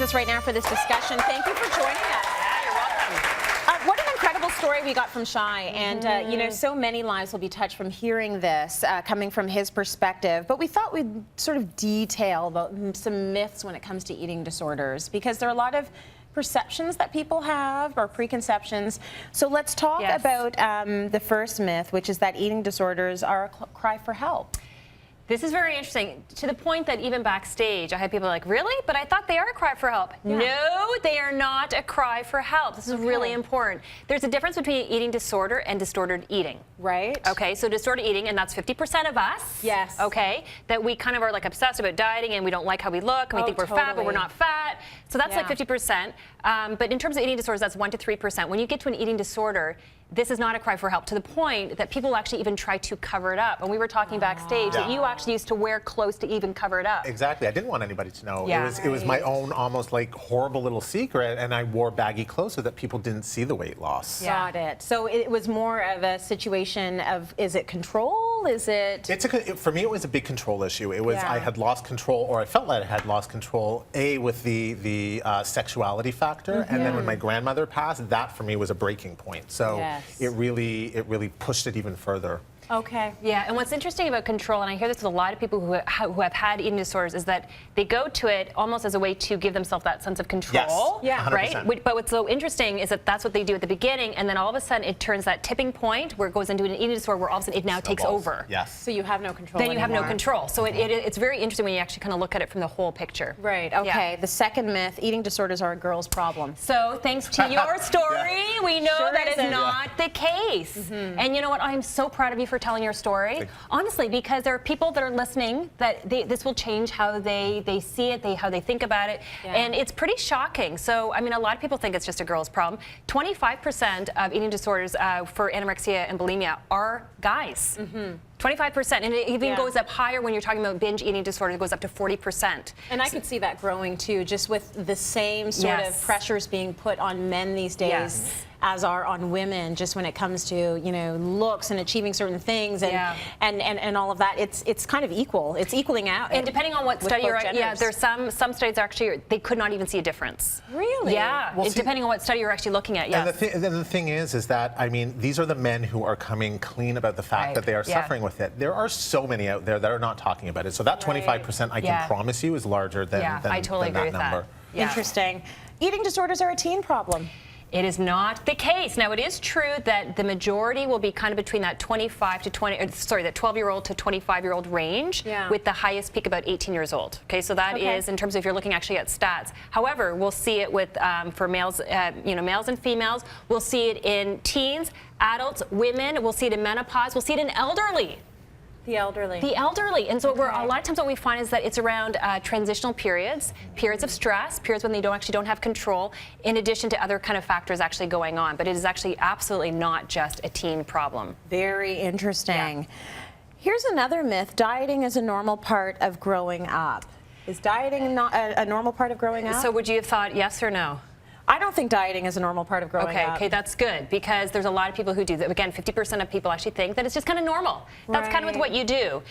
us right now for this discussion. Thank you for joining us. Yeah, you're welcome. What an incredible story we got from Shai. And, you know, so many lives will be touched from hearing this, coming from his perspective. But we thought we'd sort of detail about some myths when it comes to eating disorders, because there are a lot of perceptions that people have, or preconceptions. So let's talk about the first myth, which is that eating disorders are a cry for help. This is very interesting, to the point that even backstage, I had people like, really? But I thought they are a cry for help. Yeah. No, they are not a cry for help. This is really important. There's a difference between eating disorder and disordered eating. Right. Okay, so disordered eating, and that's 50% of us. Yes. Okay, that we kind of are like obsessed about dieting, and we don't like how we look, and we think we're fat, but we're not fat. So that's like 50%. But in terms of eating disorders, that's 1 to 3%. When you get to an eating disorder, this is not a cry for help, to the point that people actually even try to cover it up. And we were talking backstage that you actually used to wear clothes to even cover it up. Exactly. I didn't want anybody to know. Yeah. It was my own almost like horrible little secret, and I wore baggy clothes so that people didn't see the weight loss. Got it. So it was more of a situation of, is it control? Is it? For me, it was a big control issue. It was I had lost control, or I felt like I had lost control, with the sexuality factor, and then when my grandmother passed, that for me was a breaking point. So it really pushed it even further. Okay. Yeah, and what's interesting about control, and I hear this with a lot of people who have had eating disorders, is that they go to it almost as a way to give themselves that sense of control. Yes. Yeah. 100%. Right? But what's so interesting is that that's what they do at the beginning, and then all of a sudden it turns that tipping point where it goes into an eating disorder where all of a sudden it now takes over. Yes. So you have no control Then you have no anymore. control. So it's very interesting when you actually kind of look at it from the whole picture. Right. Okay. The second myth, eating disorders are a girl's problem. So thanks to your story, we know that is not the case. And you know what? I'm so proud of you for telling your story. Honestly, because there are people that are listening that this will change how they see it, how they think about it, and it's pretty shocking. So, I mean, a lot of people think it's just a girl's problem. 25% of eating disorders for anorexia and bulimia are guys. 25%, and it even goes up higher when you're talking about binge eating disorder. It goes up to 40%. And I could see that growing too, just with the same sort of pressures being put on men these days as are on women, just when it comes to, you know, looks and achieving certain things and all of that. It's kind of equal. It's equaling out. And depending on what study you're at, there's some studies actually they could not even see a difference. Really? Yeah. Well, depending on what study you're actually looking at. And the thing is that, I mean, these are the men who are coming clean about the fact that they are suffering with it. There are so many out there that are not talking about it. So that 25%, I can promise you, is larger than, I totally agree with number. That. Interesting. Eating disorders are a teen problem. It is not the case. Now, it is true that the majority will be kind of between that 12-year-old to 25-year-old range, with the highest peak about 18 years old. Okay, so that is in terms of if you're looking actually at stats. However, we'll see it with for males, males and females. We'll see it in teens, adults, women. We'll see it in menopause. We'll see it in elderly. The elderly. The elderly. And so a lot of times what we find is that it's around transitional periods, periods of stress, periods when they actually don't have control, in addition to other kind of factors actually going on. But it is actually absolutely not just a teen problem. Very interesting. Here's another myth. Dieting is a normal part of growing up. Is dieting not a normal part of growing up? So would you have thought yes or no? I don't think dieting is a normal part of growing up. Okay, that's good, because there's a lot of people who do that. Again, 50% of people actually think that it's just kind of normal. That's kind of with what you do.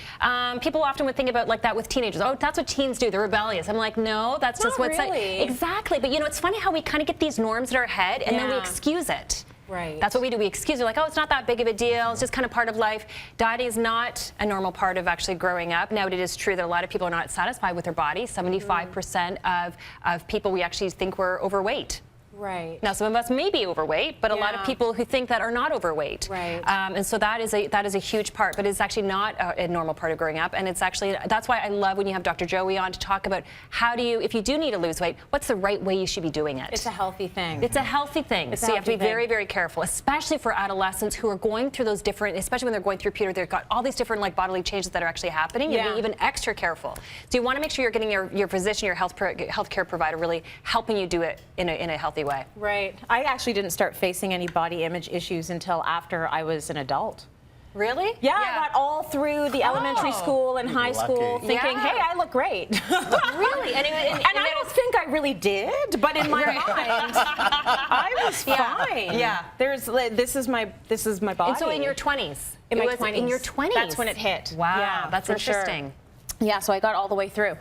People often would think about like that with teenagers. Oh, that's what teens do. They're rebellious. I'm like, no, that's just what's like. Exactly. But you know, it's funny how we kind of get these norms in our head and then we excuse it. Right. That's what we do. We excuse it, like, oh, it's not that big of a deal. It's just kind of part of life. Dieting is not a normal part of actually growing up. Now, it is true that a lot of people are not satisfied with their body. 75% of people we actually think we're overweight. Right. Now, some of us may be overweight, but a lot of people who think that are not overweight. Right. And so that is a huge part, but it's actually not a normal part of growing up. And it's actually, that's why I love when you have Dr. Joey on to talk about how do you, if you do need to lose weight, what's the right way you should be doing it? It's a healthy thing. It's a healthy thing. So you have to be very, very careful, especially for adolescents who are going through those different, especially when they're going through puberty, they've got all these different like bodily changes that are actually happening. You be even extra careful. So you want to make sure you're getting your physician, your healthcare provider really helping you do it in a healthy way. Right. I actually didn't start facing any body image issues until after I was an adult. Really? Yeah, I got all through the elementary school and high school thinking, hey, I look great. Really? And I don't think I really did, but in my mind, I was fine. Yeah. This is my body. And so in your 20s? In my 20s. In your 20s? That's when it hit. Wow, yeah, that's interesting. Sure. Yeah, so I got all the way through.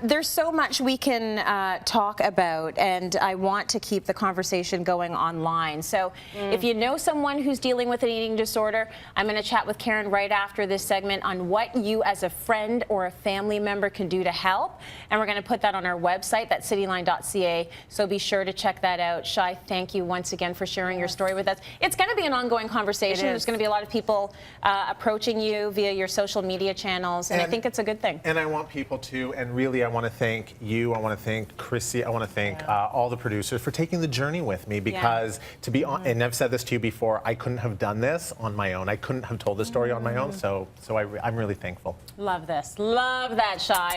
There's so much we can talk about, and I want to keep the conversation going online. So if you know someone who's dealing with an eating disorder, I'm going to chat with Karyn right after this segment on what you as a friend or a family member can do to help. And we're going to put that on our website, that's cityline.ca, so be sure to check that out. Shai, thank you once again for sharing your story with us. It's going to be an ongoing conversation. There's going to be a lot of people approaching you via your social media channels, and I think it's a good thing. And I want people to, and really I want to thank you, I want to thank Chrissy, I want to thank all the producers for taking the journey with me, because to be honest, and I've said this to you before, I couldn't have done this on my own. I couldn't have told this story on my own, so I'm really thankful. Love this. Love that, Shai.